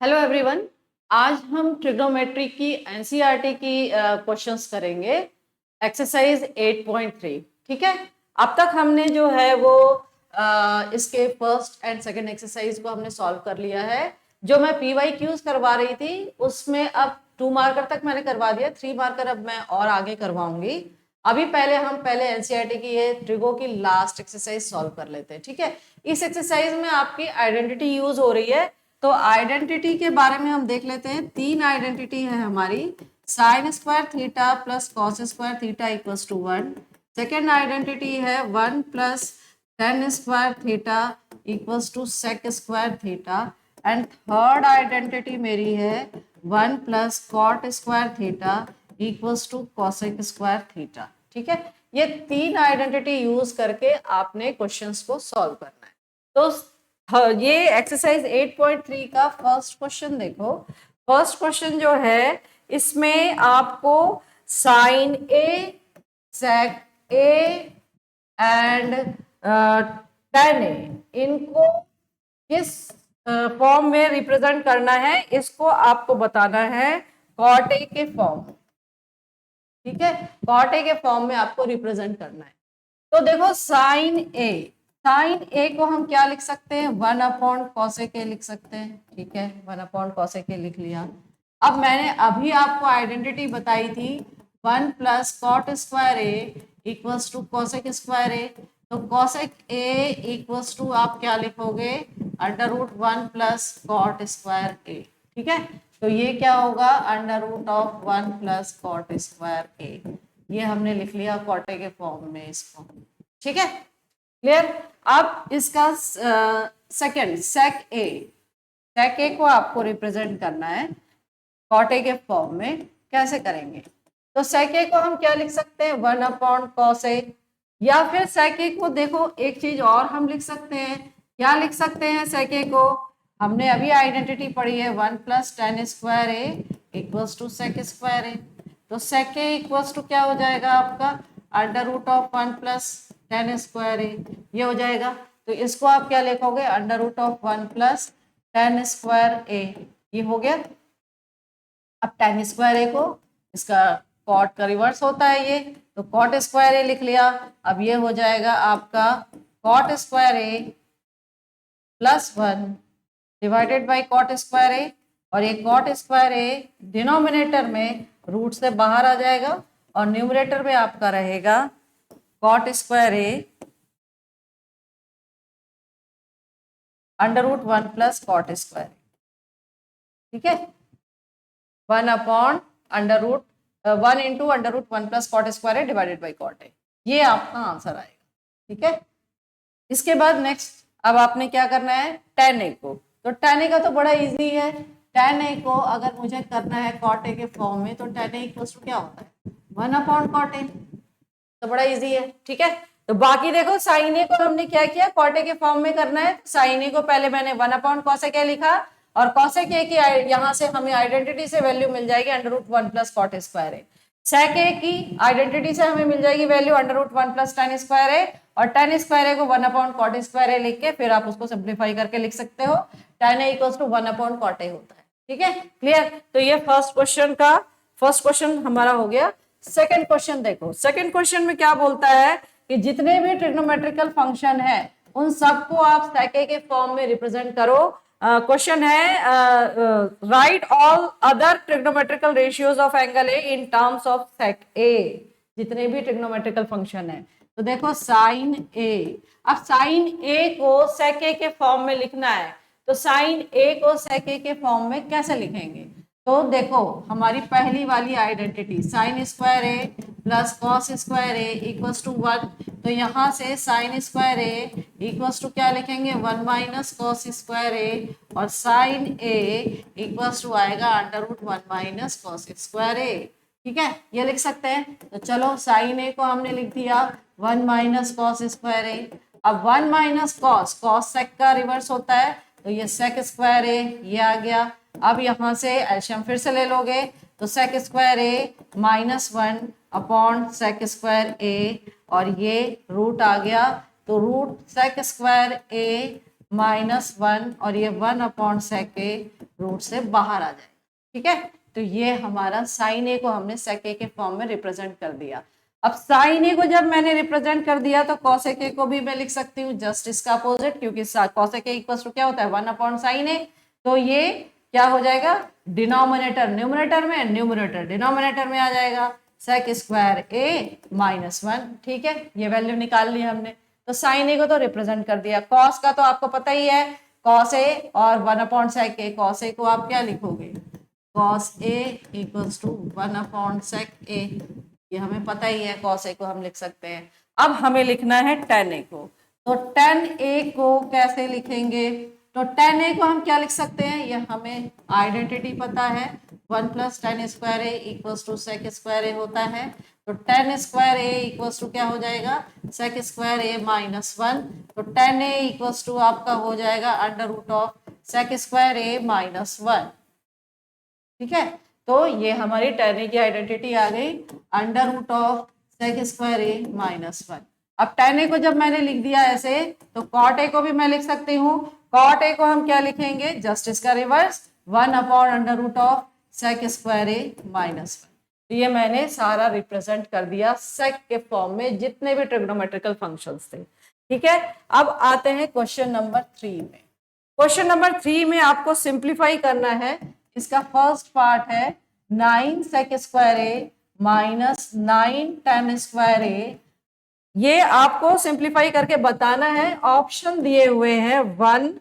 Hello everyone. आज हम trigonometry की एनसीईआरटी की क्वेश्चंस करेंगे। एक्सरसाइज 8.3। ठीक है, अब तक हमने जो है वो इसके फर्स्ट एंड सेकंड एक्सरसाइज को हमने सॉल्व कर लिया है। जो मैं PYQs करवा रही थी उसमें अब 2 मार्कर तक मैंने करवा दिया, 3 मार्कर अब मैं और आगे करवाऊंगी। अभी पहले एनसीईआरटी की ये ट्रिगो की लास्ट एक्सरसाइज सॉल्व कर लेते हैं। ठीक है, इस एक्सरसाइज में आपकी आइडेंटिटी यूज हो रही है। तो आइडेंटिटी के बारे में हम देख लेते हैं। 3 आइडेंटिटी है हमारी, sine square theta plus cos square theta equals to 1। Second identity है 1 plus tan square theta equals to sec square theta. And third identity मेरी है 1 plus cot square theta equals to cosec square theta. ठीक है, ये 3 identity use करके आपने questions को solve करना है। तो ये एक्सरसाइज 8.3 का फर्स्ट क्वेश्चन देखो। फर्स्ट क्वेश्चन जो है इसमें आपको sine A, sec A and tan A, इनको किस फॉर्म में रिप्रेजेंट करना है, इसको आपको बताना है कॉट ए के फॉर्म। ठीक है, कॉट ए के फॉर्म में आपको रिप्रेजेंट करना है। तो देखो साइन ए को हम क्या लिख सकते हैं, 1 अपॉन कॉसेक ए लिख सकते हैं। ठीक है, 1 अपॉन कॉसेक ए लिख लिया। अब मैंने अभी आपको आइडेंटिटी बताई थी 1 plus cot square A equals to cosec square A. तो कॉसेक ए इक्वल्स टू आप क्या लिखोगे, under root 1 plus cot square A. ठीक है, तो ये क्या होगा, under root of 1 plus cot square A. ये हमने लिख लिया कॉट ए के फॉर्म में इसको। ठीक है, क्लियर। अब इसका सेकंड सेक ए को आपको रिप्रेजेंट करना है कॉट ए के फॉर्म में। कैसे करेंगे, तो सेक ए को हम क्या लिख सकते हैं, 1 अपॉन कॉस ए। या फिर सेक ए को देखो एक चीज और हम लिख सकते हैं। क्या लिख सकते हैं सेक ए को, हमने अभी आइडेंटिटी पढ़ी है 1 plus tan square A equals to sec square A. तो सेक ए इक्वल्स टू क्या हो जाएगा आपका, under root of 1 plus tan square A, ये हो जाएगा। तो इसको आप क्या लिखोगे, under root of 1 plus tan square A, ये हो गया। अब टेन स्क्वायर ए को, इसका कॉट का रिवर्स होता है ये, तो कॉट स्क्वायर ए लिख लिया। अब ये हो जाएगा आपका cot square A plus 1 divided by cot square A. और ये कॉट स्क्वायर ए डिनोमिनेटर में रूट से बाहर आ जाएगा और न्यूमरेटर में आपका रहेगा cot square A under root 1 plus cot square. ठीक है, 1 upon under root 1 into under root 1 plus cot square A divided by cot A, ये आपका आंसर आएगा। ठीक है, इसके बाद नेक्स्ट अब आपने क्या करना है, टेन ए को। तो टेन ए का तो बड़ा इजी है। टेन ए को अगर मुझे करना है कॉट ए के फॉर्म में, तो टेन ए इक्वल्स टू क्या होता है, 1 अपॉन कॉट ए। तो बड़ा इजी है। ठीक है, तो बाकी देखो साइन ए को हमने क्या किया, कॉट ए के फॉर्म में करना है। साइन ए को पहले मैंने 1 अपॉन कॉसेक ए लिखा, और कॉसेक ए की यहाँ से हमें आइडेंटिटी से वैल्यू मिल जाएगी under root 1 plus cot square A. Sec A की आइडेंटिटी से हमें मिल जाएगी value under root 1 plus tan square A, और टेन स्क्वायर ए को 1 अपॉन कॉट स्क्वायर ए लिख के फिर आप उसको सिंप्लीफाई करके लिख सकते हो, tan A equals to 1 upon cot A होता है। ठीक है, क्लियर। तो ये फर्स्ट क्वेश्चन हमारा हो गया। सेकंड क्वेश्चन देखो, सेकंड क्वेश्चन में क्या बोलता है कि जितने भी ट्रिग्नोमेट्रिकल फंक्शन है उन सबको आप सेक ए के फॉर्म में रिप्रेजेंट करो। क्वेश्चन है write all other trigonometrical ratios of angle A in terms of sec A. जितने भी ट्रिग्नोमेट्रिकल फंक्शन है, तो देखो साइन ए, अब साइन ए को सेक ए के फॉर्म में लिखना है। तो साइन ए को सेक ए के फॉर्म में कैसे लिखेंगे, तो देखो हमारी पहली वाली identity sine square A plus cos square A equals to 1। तो यहाँ से sine square A equals to क्या लिखेंगे, 1 माइनस कॉस स्क्वायर ए, और साइन ए इक्वल्स टू आएगा under root 1 minus cos square A. ठीक है, ये लिख सकते हैं। तो चलो साइन ए को हमने लिख दिया 1 माइनस कॉस स्क्वायर ए। अब 1 माइनस कॉस सेक का रिवर्स होता है, तो ये सेक स्क्वायर ए ये आ गया। अब यहाँ से एलशियम फिर से ले लोगे, तो सेक square A minus 1 upon sec square A, और ये रूट आ गया। तो root sec square A minus 1, और ये 1 अपॉन सेक ए रूट से बाहर आ जाएगा। ठीक है, तो ये हमारा साइन ए को हमने सेक ए के फॉर्म में रिप्रेजेंट कर दिया। अब साइन ए को जब मैंने रिप्रेजेंट कर दिया तो कॉसेक ए को भी मैं लिख सकती हूँ जस्ट इसका अपोजिट, क्योंकि कॉसेक ए इक्वल टू क्या होता है 1/sin ए। तो ये क्या हो जाएगा, डिनोमिनेटर न्यूमरेटर में, न्यूमरेटर डिनोमिनेटर में आ जाएगा, सेक स्क्वायर ए -1। ठीक है, ये वैल्यू निकाल ली हमने। तो साइन ए को तो रिप्रेजेंट कर दिया। कॉस का तो आपको पता ही है, कॉस ए और 1/sec ए। कॉस ए को आप क्या लिखोगे, cos A equals to 1/sec A, ये हमें पता ही है, कॉस ए को हम लिख सकते हैं। अब हमें लिखना है tan ए को, तो tan ए को कैसे लिखेंगे, तो tan ए को हम क्या लिख सकते हैं, ये हमें आइडेंटिटी पता है, 1 + tan square A equals to sec square A होता है। तो tan square A equals to क्या हो जाएगा, सेक स्क्वायर ए -1। तो tan ए इक्वल्स टू आपका हो जाएगा √ सेक स्क्वायर ए -1। ठीक है, तो ये हमारी tan ए की आइडेंटिटी आ गई, √ सेक स्क्वायर ए -1। अब tan ए को जब मैंने लिख दिया ऐसे, तो cot ए को भी मैं लिख सकती हूँ। cot ए को हम क्या लिखेंगे, जस्ट इसका रिवर्स, 1/√ऑफ सेक स्क्वायर ए -1। तो ये मैंने सारा रिप्रेजेंट कर दिया सेक के फॉर्म में, जितने भी ट्रिग्नोमेट्रिकल फंक्शंस थे। ठीक है, अब आते हैं क्वेश्चन नंबर 3 में। क्वेश्चन नंबर 3 में आपको सिंप्लीफाई करना है। इसका फर्स्ट पार्ट है 9 सेक square A -9 tan square A. ये आपको सिंप्लीफाई करके बताना है। ऑप्शन दिए हुए हैं 1,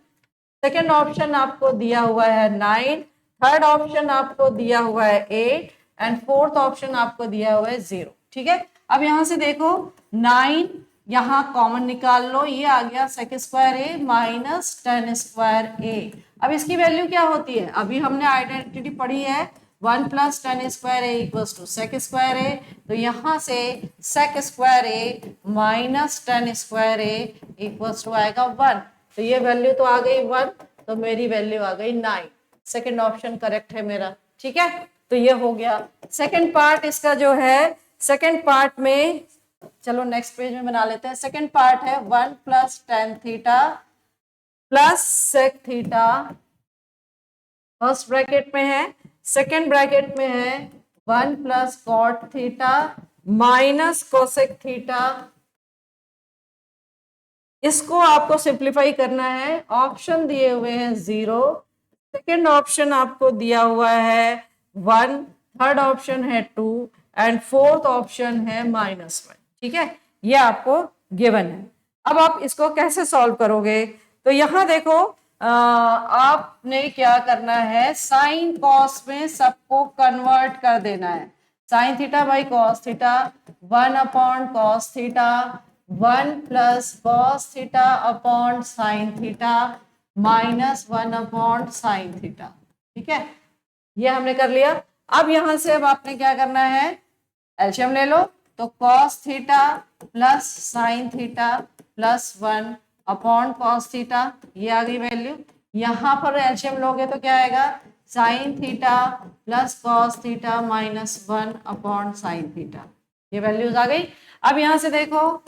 सेकेंड ऑप्शन आपको दिया हुआ है 9, थर्ड ऑप्शन आपको दिया हुआ है 8 एंड फोर्थ ऑप्शन आपको दिया हुआ है 0। ठीक है, अब यहां से देखो 9 यहाँ कॉमन निकाल लो, ये आ गया सेक स्क्वायर ए -tan स्क्वायर ए। अब इसकी वैल्यू क्या होती है, अभी हमने आइडेंटिटी पढ़ी है 1 + tan square A equals to sec square A. तो यहाँ से sec square A -tan square A equals to आएगा 1। तो ये वैल्यू तो आ गई 1, तो मेरी वैल्यू आ गई 9। सेकेंड ऑप्शन करेक्ट है मेरा। ठीक है, तो ये हो गया सेकेंड पार्ट इसका जो है। सेकेंड पार्ट में चलो नेक्स्ट पेज में बना लेते हैं। सेकेंड पार्ट है 1 + tan theta plus sec theta, first bracket में है। सेकेंड ब्रैकेट में है 1 + cot theta minus cosec theta. इसको आपको सिंप्लीफाई करना है। ऑप्शन दिए हुए हैं 0, सेकेंड ऑप्शन आपको दिया हुआ है 1, थर्ड ऑप्शन है 2 एंड फोर्थ ऑप्शन है -1। ठीक है, ये आपको गिवन है। अब आप इसको कैसे सॉल्व करोगे, तो यहां देखो आपने क्या करना है, साइन कॉस में सबको कन्वर्ट कर देना है। Sine theta by cos theta 1/cos theta, 1 + cos theta upon sine theta -1/sin theta. ठीक है, ये हमने कर लिया। अब यहां से अब आपने क्या करना है, एलसीएम ले लो। तो cos theta plus sign theta plus 1/cos theta, ये आ गई वैल्यू। यहां पर एलसीएम लोगे तो क्या आएगा, sign theta plus cos theta -1/sin theta, ये वैल्यूज आ गई। अब यहां से देखो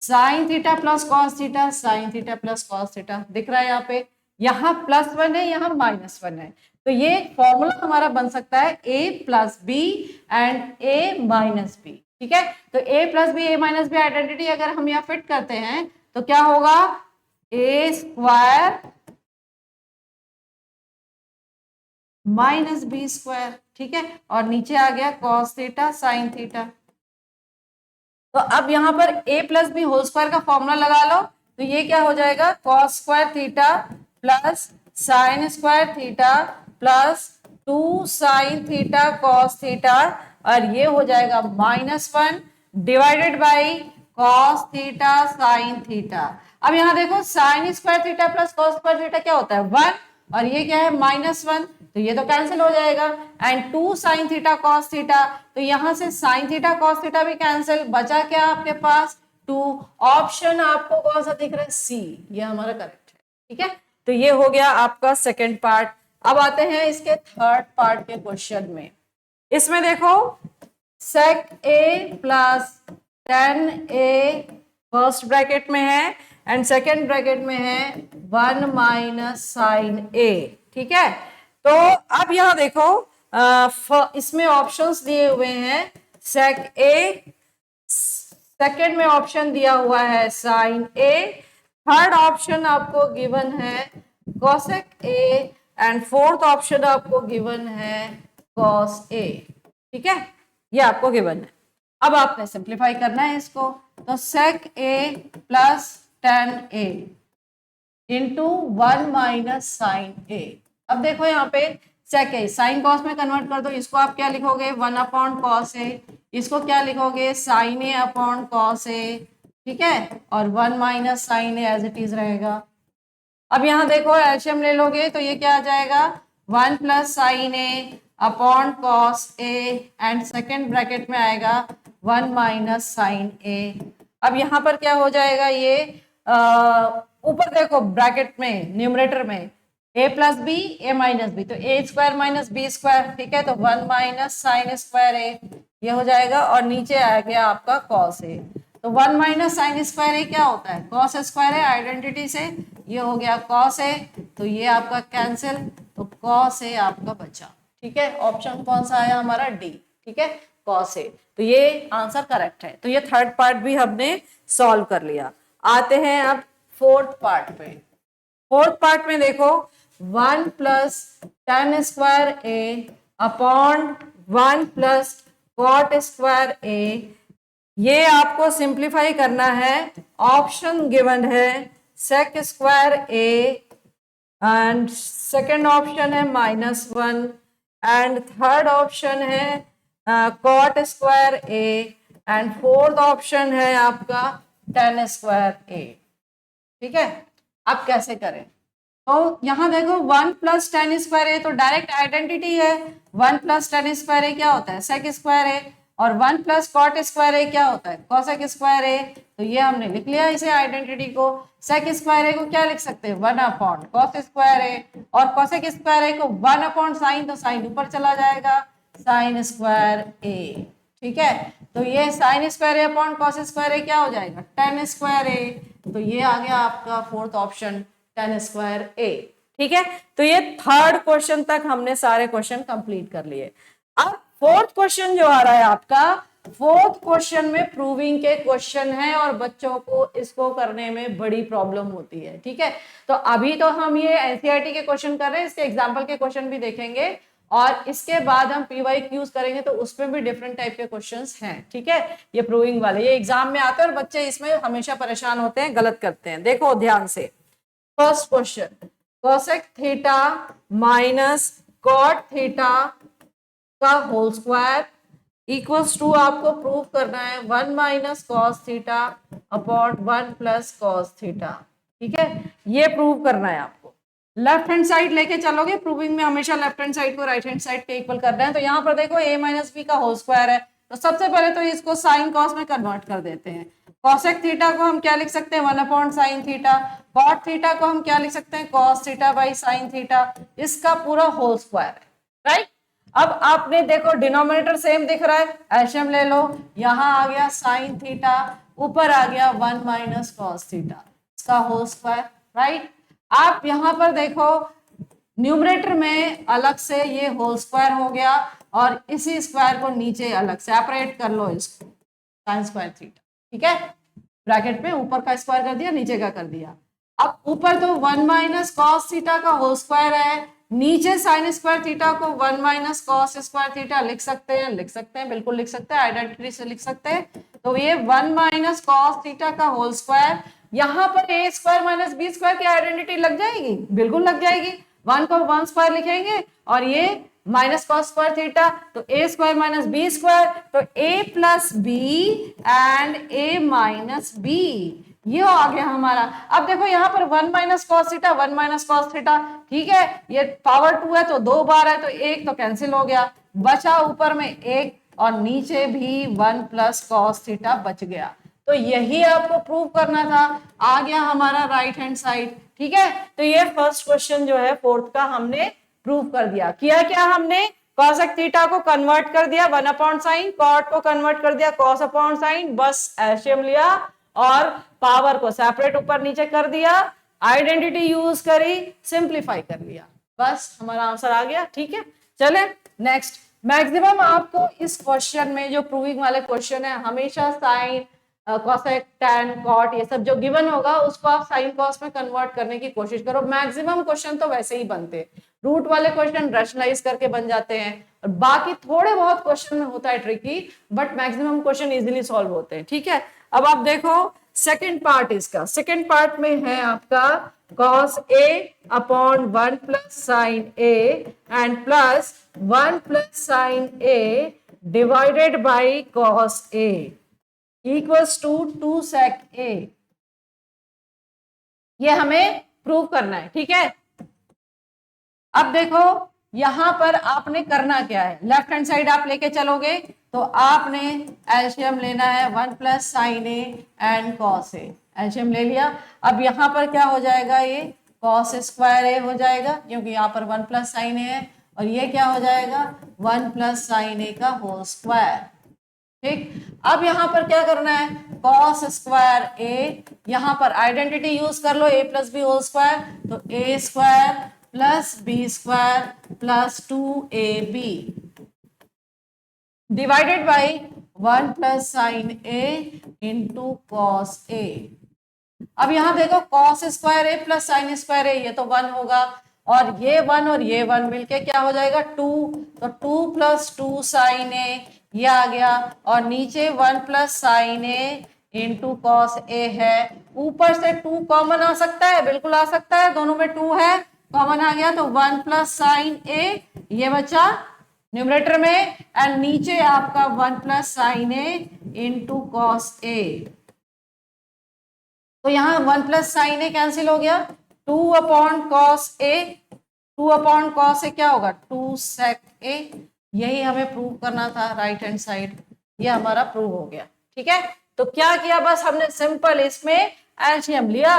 sign theta plus cos theta, sign theta plus cos theta दिख रहा है यहाँ पे, यहाँ +1 है, यहाँ -1 है। तो ये फॉर्मूला हमारा बन सकता है a + b and a - b। ठीक है, तो a + b a - b identity अगर हम यहाँ फिट करते हैं तो क्या होगा, a² -b²। ठीक है, और नीचे आ गया cos थीटा साइन थीटा। तो अब यहाँ पर a + b होल स्क्वायर का फॉर्मूला लगा लो। तो ये क्या हो जाएगा, cos² theta plus sine square theta plus 2 sin theta cos theta, और ये हो जाएगा -1 divided by cos theta sine theta. अब यहाँ देखो sine square theta plus cos square theta क्या होता है 1, और ये क्या है -1, तो ये तो कैंसिल हो जाएगा। And 2 sin theta cos theta, तो यहां से sin थीटा cos थीटा भी कैंसिल, बचा क्या आपके पास 2। ऑप्शन आपको कौन सा दिख रहा है, सी, ये हमारा करेक्ट है। ठीक है, तो ये हो गया आपका सेकेंड पार्ट। अब आते हैं इसके थर्ड पार्ट के क्वेश्चन में। इसमें देखो सेक ए प्लस tan ए फर्स्ट ब्रैकेट में है एंड सेकेंड ब्रैकेट में है 1 - sin ए। ठीक है, तो अब यहाँ देखो इसमें ऑप्शंस दिए हुए हैं सेक ए, सेकंड में ऑप्शन दिया हुआ है साइन ए, थर्ड ऑप्शन आपको गिवन है cosec A and fourth option आपको गिवन है कॉस ए। ठीक है, ये आपको गिवन है। अब आपने सिंप्लीफाई करना है इसको, तो सेक ए प्लस टेन ए इंटू 1 माइनस साइन ए। अब देखो यहाँ पे सेक ए साइन कॉस में कन्वर्ट कर दो, इसको आप क्या लिखोगे 1 अपॉन कॉस ए, इसको क्या लिखोगे sine A upon cos A. ठीक है, और 1 minus sine A as it is रहेगा। अब यहाँ देखो एलसीएम ले लोगे तो ये क्या आ जाएगा 1 plus sine A upon cos A and second bracket में आएगा 1 माइनस साइन ए। अब यहाँ पर क्या हो जाएगा, ये ऊपर देखो ब्रैकेट में न्यूमरेटर में a plus B A minus B, तो A square minus B square. ठीक है, तो 1 माइनस साइन स्क्वायर ए ये हो जाएगा, और नीचे आ गया आपका कॉस ए। तो 1 माइनस साइन स्क्वायर ए क्या होता है कॉस स्क्वायर है, आइडेंटिटी से ये हो गया कॉस ए, तो ये आपका कैंसिल, तो कॉस ए आपका बचा। ठीक है, ऑप्शन कौन सा आया हमारा डी। ठीक है, कॉस ए, तो ये आंसर करेक्ट है। तो ये थर्ड पार्ट भी हमने सॉल्व कर लिया। आते हैं अब फोर्थ पार्ट पे। फोर्थ पार्ट में देखो 1 plus tan square A upon 1 plus cot square A, ये आपको सिंप्लीफाई करना है। ऑप्शन गिवन है sec square A and second option है -1 एंड थर्ड ऑप्शन है cot square A and fourth option है आपका टेन स्क्वायर ए। ठीक है, अब कैसे करें, तो यहां देखो 1 प्लस टेन स्क्वायर ए तो डायरेक्ट आइडेंटिटी है। 1 प्लस टेन स्क्वायर ए क्या होता है सेक स्क्वायर ए, और 1 प्लस कॉट स्क्वायर ए क्या होता है कॉसेक स्क्वायर ए। तो ये हमने लिख लिया इसे आइडेंटिटी को। सेक स्क्वायर ए को क्या लिख सकते हैं 1 अपॉन कॉस स्क्वायर ए, और कॉसेक स्क्वायर ए को 1 अपॉन साइन, तो साइन ऊपर चला जाएगा साइन स्क्वायर ए। ठीक है, तो ये sign square A upon cos square A क्या हो जाएगा टेन स्क्वायर ए, तो ये आ गया आपका fourth option ten square A. ठीक है, तो ये थर्ड क्वेश्चन तक हमने सारे क्वेश्चन कंप्लीट कर लिए। अब फोर्थ क्वेश्चन जो आ रहा है आपका, फोर्थ क्वेश्चन में प्रूविंग के क्वेश्चन है और बच्चों को इसको करने में बड़ी प्रॉब्लम होती है। ठीक है, तो अभी तो हम ये एनसीईआरटी के क्वेश्चन कर रहे हैं, इसके एग्जाम्पल के क्वेश्चन भी देखेंगे, और इसके बाद हम पीवाईक्यूज करेंगे तो उसमें भी डिफरेंट टाइप के क्वेश्चंस हैं। ठीक है, ये प्रूविंग वाले ये एग्जाम में आते हैं और बच्चे इसमें हमेशा परेशान होते हैं, गलत करते हैं। देखो ध्यान से, first question cosec theta minus cot theta का होल स्क्वायर इक्वल्स टू, आपको प्रूव करना है 1 minus cos theta upon 1 plus cos theta. ठीक है, ये प्रूव करना है आपको। लेफ्ट हैंड साइड लेके चलोगे, प्रूविंग में हमेशा लेफ्ट हैंड साइड को राइट हैंड साइड के इक्वल करना है। तो यहाँ पर देखो a माइनस बी का होल स्क्वायर है, तो सबसे पहले तो इसको साइन कॉस में कन्वर्ट कर देते हैं। कॉसेक थीटा को हम क्या लिख सकते हैं 1 upon sine theta, cot theta को हम क्या लिख सकते हैं cos theta by sine theta, इसका पूरा होल स्क्वायर है। राइट, अब आपने देखो डिनोमिनेटर सेम दिख रहा है, एलसीएम ले लो, यहाँ आ गया साइन थीटा, ऊपर आ गया 1 माइनस कॉस थीटा, इसका होल स्क्वायर। राइट, आप यहाँ पर देखो न्यूमरेटर में अलग से ये होल स्क्वायर हो गया, और इसी स्क्वायर को नीचे अलग सेपरेट कर लो इसको साइन स्क्वायर थीटा। ठीक है, ब्रैकेट में ऊपर का स्क्वायर कर दिया, नीचे का कर दिया। अब ऊपर तो 1 माइनस कॉस थीटा का होल स्क्वायर है, नीचे साइन स्क्वायर थीटा को 1 माइनस कॉस स्क्वायर थीटा लिख सकते हैं, लिख सकते हैं, बिल्कुल लिख सकते हैं, आइडेंटिटी से लिख सकते हैं। तो ये 1 माइनस कॉस थीटा का होल स्क्वायर, यहाँ पर A square minus B square की आइडेंटिटी लग जाएगी, बिल्कुल लग जाएगी। 1 को 1 स्क्वायर लिखेंगे और ये माइनस कॉस स्क्वायर थीटा, तो A square minus B square, तो A plus B and A minus B, ये आ गया हमारा। अब देखो यहाँ पर 1 minus cos theta 1 minus cos theta, ठीक है, ये पावर 2 है तो 2 बार है तो 1 तो कैंसिल हो गया, बचा ऊपर में 1 और नीचे भी 1 प्लस कॉस थीटा बच गया। तो यही आपको प्रूव करना था, आ गया हमारा राइट हैंड साइड। ठीक है, तो ये फर्स्ट क्वेश्चन जो है फोर्थ का हमने प्रूव कर दिया। किया क्या हमने, कॉसेक थीटा को कन्वर्ट कर दिया 1 अपॉन साइन, कॉट को कन्वर्ट कर दिया कॉस अपॉन साइन, बस एलसीएम लिया और पावर को सेपरेट ऊपर नीचे कर दिया, आइडेंटिटी यूज करी, सिंप्लीफाई कर लिया। बस हमारा आंसर आ गया। ठीक है, चले नेक्स्ट। मैक्सिमम आपको इस क्वेश्चन में जो प्रूविंग वाले क्वेश्चन है हमेशा साइन कॉसेक टैन कॉट ये सब जो गिवन होगा उसको आप साइन कॉस में कन्वर्ट करने की कोशिश करो। मैक्सिमम क्वेश्चन तो वैसे ही बनते हैं, रूट वाले क्वेश्चन रैशनलाइज करके बन जाते हैं और बाकी थोड़े बहुत क्वेश्चन में होता है tricky, but maximum question easily solve होते हैं। ठीक है, अब आप देखो सेकेंड पार्ट इसका, सेकेंड पार्ट में है आपका cos a upon 1 plus sine a and plus 1 plus sine a divided by cos a equals to 2 sec a। ये हमें प्रूव करना है। ठीक है, अब देखो यहां पर आपने करना क्या है, लेफ्ट हैंड साइड आप लेके चलोगे तो आपने एलसीएम लेना है 1 plus sine A and cos A. LCM ले लिया, अब यहां पर क्या हो जाएगा, ये कॉस स्क्वायर ए हो जाएगा क्योंकि यहाँ पर 1 प्लस साइन ए है, और ये क्या हो जाएगा 1 प्लस साइन ए का होल स्क्वायर। ठीक, अब यहां पर क्या करना है, कॉस स्क्वायर ए, यहां पर आइडेंटिटी यूज कर लो, A plus B whole square, तो A square plus B square plus 2ab divided by 1 plus sine A into cos A. अब यहां देखो cos square A plus sine square A, ये तो 1 होगा, और ये 1 और ये 1 मिलके क्या हो जाएगा 2, तो 2 प्लस 2 साइन ए ये आ गया, और नीचे 1 plus sine A into cos ए है। ऊपर से 2 कॉमन आ सकता है, बिल्कुल आ सकता है, दोनों में 2 है, कॉमन आ गया तो 1 प्लस साइन ए ये बचा न्यूमरेटर में, एंड नीचे आपका 1 plus sine A into cos ए। तो यहाँ 1 प्लस साइन ए कैंसिल हो गया, 2 अपॉन कॉस ए, 2 अपॉन कॉस ए क्या होगा 2 सेक ए। यही हमें प्रूव करना था राइट हैंड साइड, ये हमारा प्रूव हो गया। ठीक है, तो क्या किया, बस हमने सिंपल इसमें एलसीएम लिया,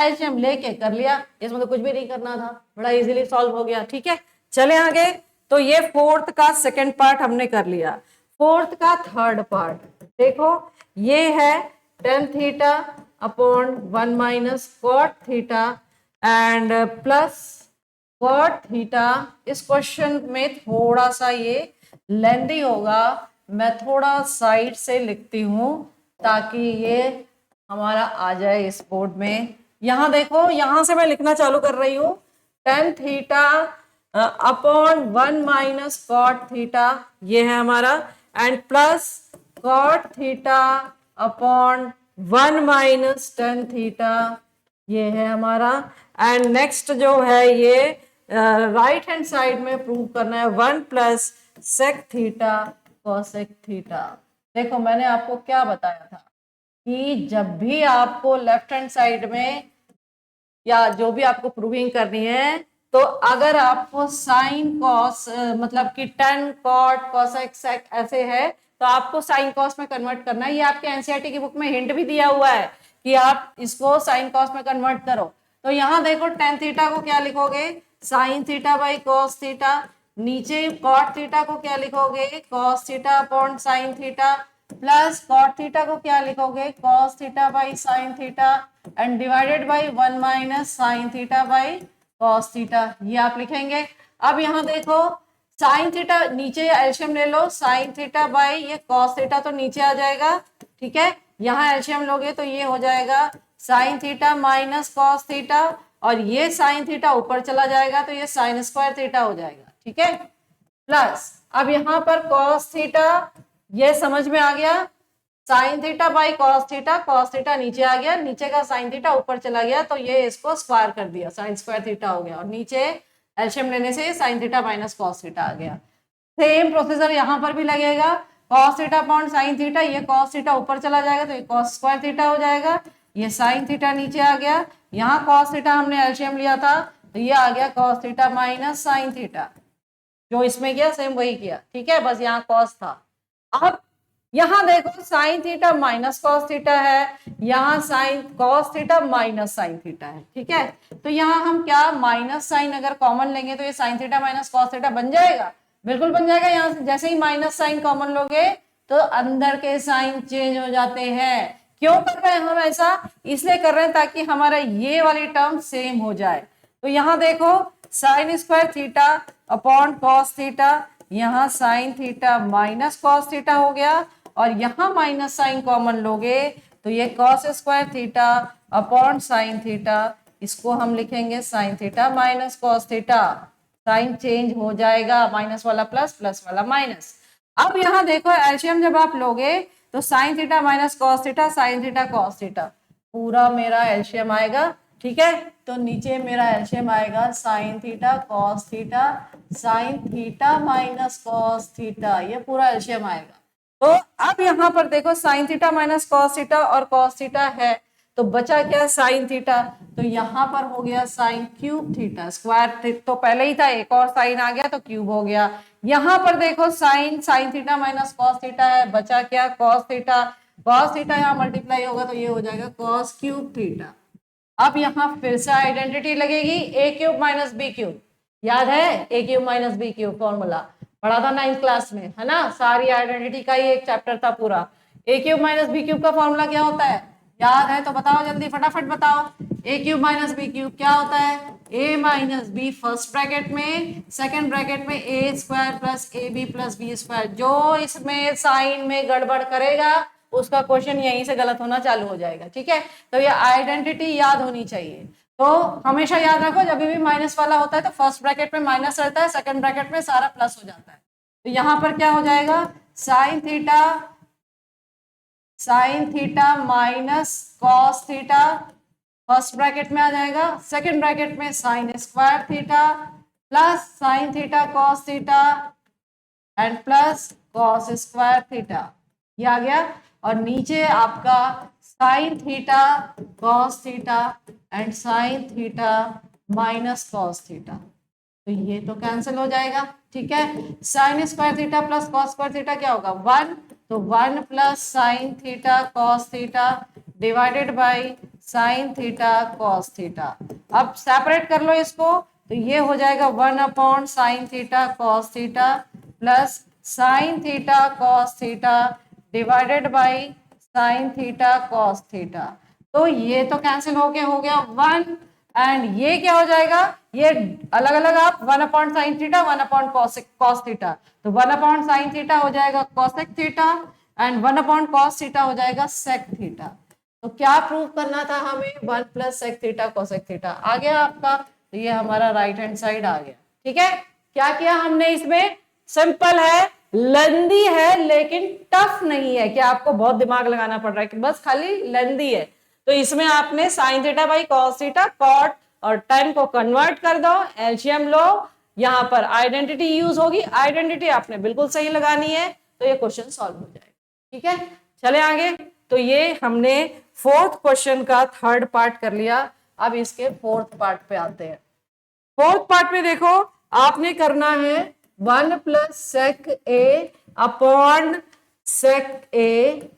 एलसीएम लेके कर लिया, इसमें तो कुछ भी नहीं करना था, बड़ा इजीली सॉल्व हो गया। ठीक है, चले आगे। तो ये फोर्थ का सेकंड पार्ट हमने कर लिया, फोर्थ का थर्ड पार्ट देखो, ये है tan theta upon 1 minus cot theta and plus cot theta. इस क्वेश्चन में थोड़ा सा ये लेंदी होगा, मैं थोड़ा साइड से लिखती हूं ताकि ये हमारा आ जाए इस बोर्ड में। यहां देखो, यहां से मैं लिखना चालू कर रही हूं, tan theta upon 1 minus cot theta ये है हमारा, and plus cot theta upon 1 minus tan theta ये है हमारा, एंड नेक्स्ट जो है ये राइट हैंड साइड में प्रूव करना है 1 plus sec theta cosec theta. देखो मैंने आपको क्या बताया था कि जब भी आपको लेफ्ट हैंड साइड में या जो भी आपको प्रूविंग करनी है, तो अगर आपको साइन कॉस मतलब कि tan कॉट कोसेक सेक ऐसे है तो आपको साइन कॉस में कन्वर्ट करना है। ये आपके एनसीईआरटी की बुक में हिंट भी दिया हुआ है कि आप इसको साइन कॉस में कन्वर्ट करो। तो यहाँ देखो tan थीटा को क्या लिखोगे sine theta by cos theta, नीचे कॉट थीटा को क्या लिखोगे cos theta upon sine theta, plus cot theta को क्या लिखोगे cos theta by sine theta, and divided by 1 minus sine theta by cos theta, ये आप लिखेंगे। अब यहाँ देखो साइन थीटा नीचे एलसीएम ले लो, साइन थीटा बाई ये कॉस थीटा तो नीचे आ जाएगा, ठीक है, यहाँ एलसीएम लोगे तो ये हो जाएगा sign theta minus cos theta, और ये साइन थीटा ऊपर चला जाएगा तो ये साइन स्क्वायर थीटा हो जाएगा, ठीक है। प्लस अब यहाँ पर कॉस थीटा ये समझ में आ गया, sign theta by cos theta नीचे आ गया, नीचे का साइन थीटा ऊपर चला गया तो ये इसको स्क्वायर कर दिया, साइन स्क्वायर थीटा हो गया, और नीचे एलसीएम लेने से sine theta minus cos theta आ गया। सेम प्रोसीजर यहाँ पर भी लगेगा, cos theta upon sine theta, ये कॉस थीटा ऊपर चला जाएगा तो ये कॉस स्क्वायर थीटा हो जाएगा, ये साइन थीटा नीचे आ गया, यहाँ कॉस थीटा हमने एलसीएम लिया था तो ये आ गया cos theta minus sine theta, जो इसमें किया सेम वही किया, ठीक है, बस यहाँ कॉस था। अब यहाँ देखो sign theta minus cos theta है, यहाँ sine cos theta minus sine theta है, ठीक है, तो यहाँ हम क्या माइनस साइन अगर कॉमन लेंगे तो ये sign theta minus cos theta बन जाएगा, बिल्कुल बन जाएगा। यहाँ से जैसे ही माइनस साइन कॉमन लोगे तो अंदर के साइन चेंज हो जाते हैं। क्यों कर रहे हैं हम ऐसा, इसलिए कर रहे हैं ताकि हमारा ये वाली टर्म सेम हो जाए। तो यहाँ देखो sine square theta upon cos theta, यहाँ sine theta minus cos theta हो गया, और यहाँ माइनस साइन कॉमन लोगे तो ये cos square theta upon sine theta, इसको हम लिखेंगे sine theta minus cos theta. Sign change हो जाएगा, माइनस वाला प्लस, प्लस वाला माइनस। अब यहाँ देखो एलसीएम जब आप लोगे तो sign theta minus cos theta, sine theta cos theta, पूरा मेरा एलसीएम आएगा। ठीक है, तो नीचे मेरा एलसीएम आएगा sine theta cos theta, sign theta minus cos theta, ये पूरा एलसीएम आएगा। तो अब यहाँ पर देखो sign theta minus cos theta और कॉस थीटा है, तो बचा क्या साइन थीटा, तो यहाँ पर हो गया साइन क्यूब थीटा, स्क्वायर तो पहले ही था, एक और साइन आ गया तो क्यूब हो गया। यहाँ पर देखो sign theta minus cos theta है, बचा क्या कॉस थीटा, कॉस थीटा यहाँ मल्टीप्लाई होगा तो ये हो जाएगा कॉस क्यूब थीटा। अब यहाँ फिर से आइडेंटिटी लगेगी, A cube minus B cube, याद है A cube minus B cube formula पढ़ा था 9th क्लास में, है ना, सारी आइडेंटिटी का ही एक चैप्टर था पूरा। ए क्यूब माइनस बी क्यूब का फॉर्मूला क्या होता है, याद है तो बताओ जल्दी, फटाफट बताओ। A cube minus B cube क्या होता है, A minus B first bracket में, सेकंड ब्रैकेट में A square plus A B plus B square. जो इसमें साइन में गड़बड़ करेगा उसका क्वेश्चन यहीं से गलत होना चालू हो जाएगा। ठीक है, तो ये आइडेंटिटी याद होनी चाहिए। तो हमेशा याद रखो जब भी माइनस वाला होता है तो फर्स्ट ब्रैकेट में माइनस रहता है, सेकंड ब्रैकेट में सारा प्लस हो जाता है। तो यहाँ पर क्या हो जाएगा sign theta minus cos theta, first bracket में आ जाएगा, सेकंड ब्रैकेट में sign square theta plus sine theta cos theta and plus cos square theta, ये आ गया। और नीचे आपका sine theta cos theta and sign theta minus cos theta, तो ये तो कैंसिल हो जाएगा। ठीक है, sine square theta plus cos square theta क्या होगा 1, तो 1 plus sine theta cos theta divided by sine theta cos theta. अब सेपरेट कर लो इसको, तो ये हो जाएगा 1 upon sine theta cos theta plus sine theta cos theta divided by sine theta cos theta. तो ये तो कैंसिल हो गया 1, एंड ये क्या हो जाएगा, ये अलग अलग आप 1 upon sine theta 1 upon cos theta, तो 1 अपॉन साइन थीटा हो जाएगा cosec theta and 1 upon cos theta हो जाएगा सेक थीटा। तो क्या प्रूव करना था हमें, 1 plus sec theta cosec theta आ गया आपका, तो ये हमारा राइट हैंड साइड आ गया। ठीक है, क्या किया हमने इसमें, सिंपल है, लेंदी है लेकिन टफ नहीं है कि आपको बहुत दिमाग लगाना पड़ रहा है, कि बस खाली लेंदी है। तो इसमें आपने sine theta by cos theta, cot और टेन को कन्वर्ट कर दो, एलसीएम लो, यहाँ पर आइडेंटिटी यूज होगी, आइडेंटिटी आपने बिल्कुल सही लगानी है, तो ये क्वेश्चन सॉल्व हो जाएगा। ठीक है, चले आगे। तो ये हमने फोर्थ क्वेश्चन का थर्ड पार्ट कर लिया, अब इसके फोर्थ पार्ट पे आते हैं। फोर्थ पार्ट में देखो आपने करना है 1 plus sec A upon sec A